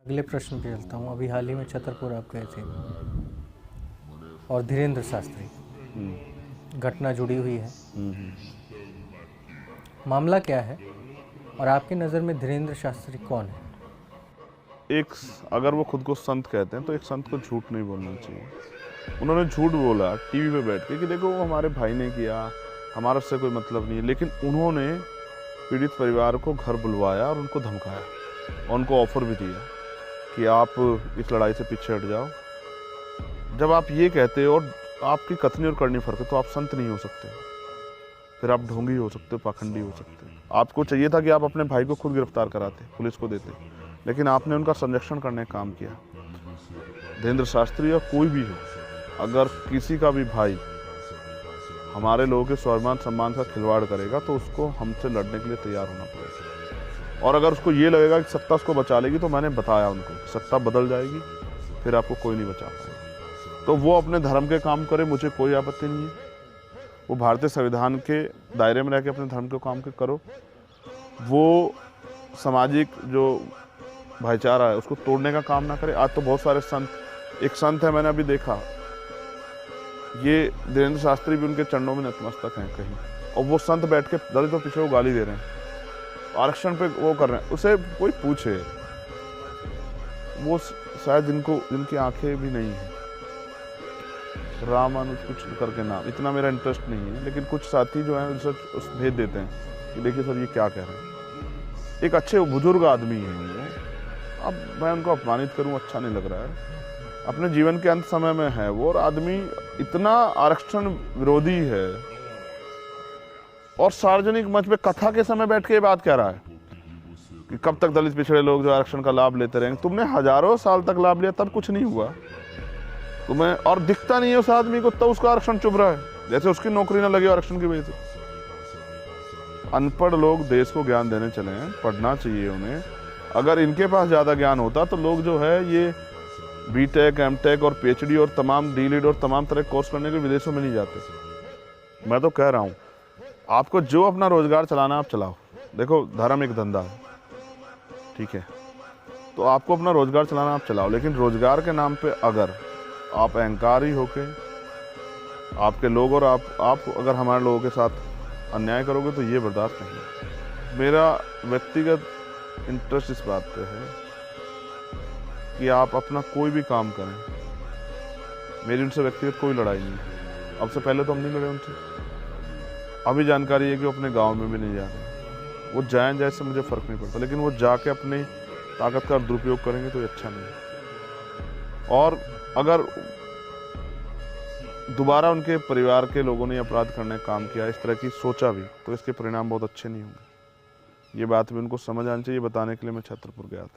अगले प्रश्न पे चलता हूँ। अभी हाल ही में छतरपुर आप गए थे और धीरेन्द्र शास्त्री घटना जुड़ी हुई है। मामला क्या है और आपकी नज़र में धीरेन्द्र शास्त्री कौन है? अगर वो खुद को संत कहते हैं तो एक संत को झूठ नहीं बोलना चाहिए। उन्होंने झूठ बोला टीवी पे बैठ के कि देखो वो हमारे भाई ने किया, हमारा उससे कोई मतलब नहीं है, लेकिन उन्होंने पीड़ित परिवार को घर बुलवाया और उनको धमकाया और उनको ऑफर भी दिया कि आप इस लड़ाई से पीछे हट जाओ। जब आप ये कहते हो और आपकी कथनी और करनी फर्क है तो आप संत नहीं हो सकते, फिर आप ढोंगी हो सकते हो, पाखंडी हो सकते हो। आपको चाहिए था कि आप अपने भाई को खुद गिरफ्तार कराते, पुलिस को देते, लेकिन आपने उनका संरक्षण करने का काम किया। धीरेन्द्र शास्त्री या कोई भी हो, अगर किसी का भी भाई हमारे लोगों के स्वाभिमान सम्मान का खिलवाड़ करेगा तो उसको हमसे लड़ने के लिए तैयार होना पड़ेगा। और अगर उसको ये लगेगा कि सत्ता उसको बचा लेगी, तो मैंने बताया उनको सत्ता बदल जाएगी, फिर आपको कोई नहीं बचा पाएगा। तो वो अपने धर्म के काम करे, मुझे कोई आपत्ति नहीं है। वो भारतीय संविधान के दायरे में रह के अपने धर्म के काम के करो। वो सामाजिक जो भाईचारा है उसको तोड़ने का काम ना करे। आज तो बहुत सारे संत, एक संत है मैंने अभी देखा, ये धीरेन्द्र शास्त्री भी उनके चरणों में नतमस्तक हैं कहीं, और वो संत बैठ के दलितों पीछे वो गाली दे रहे हैं, आरक्षण पे वो कर रहे हैं। उसे कोई पूछे, वो शायद जिनकी आंखें भी नहीं है, रामानुज कुछ करके नाम, इतना मेरा इंटरेस्ट नहीं है, लेकिन कुछ साथी जो हैं उस भेज देते हैं कि देखिए सर ये क्या कह रहे हैं। एक अच्छे बुजुर्ग आदमी हैं वो, अब मैं उनको अपमानित करूं अच्छा नहीं लग रहा है। अपने जीवन के अंत समय में है वो, और आदमी इतना आरक्षण विरोधी है और सार्वजनिक मंच पे कथा के समय बैठ के ये बात कह रहा है कि कब तक दलित पिछड़े लोग जो आरक्षण का लाभ लेते रहेंगे। तुमने हजारों साल तक लाभ लिया, तब कुछ नहीं हुआ तुम्हें, और दिखता नहीं है उस आदमी को, तब उसका आरक्षण चुभ रहा है, जैसे उसकी नौकरी ना लगे आरक्षण की वजह से। अनपढ़ लोग देश को ज्ञान देने चले हैं, पढ़ना चाहिए उन्हें। अगर इनके पास ज़्यादा ज्ञान होता तो लोग जो है ये बीटेक, एमटेक और पीएचडी और तमाम डीलिट और तमाम तरह के कोर्स करने के विदेशों में नहीं जाते। मैं तो कह रहा हूँ, आपको जो अपना रोजगार चलाना आप चलाओ। देखो धर्म एक धंधा है, ठीक है, तो आपको अपना रोजगार चलाना आप चलाओ, लेकिन रोजगार के नाम पे अगर आप अहंकारी होके आपके लोग और आप अगर हमारे लोगों के साथ अन्याय करोगे तो ये बर्दाश्त नहीं। मेरा व्यक्तिगत इंटरेस्ट इस बात पे है कि आप अपना कोई भी काम करें, मेरी उनसे व्यक्तिगत कोई लड़ाई नहीं है। अब से पहले तो हम नहीं लड़े उनसे, अभी जानकारी है कि वो अपने गांव में भी नहीं जा रहे। वो जाएं जैसे मुझे फ़र्क नहीं पड़ता, लेकिन वो जाके अपनी ताकत का दुरुपयोग करेंगे तो ये अच्छा नहीं है। और अगर दोबारा उनके परिवार के लोगों ने अपराध करने का काम किया, इस तरह की सोचा भी, तो इसके परिणाम बहुत अच्छे नहीं होंगे। ये बात भी उनको समझ आनी चाहिए, बताने के लिए मैं छतरपुर गया था।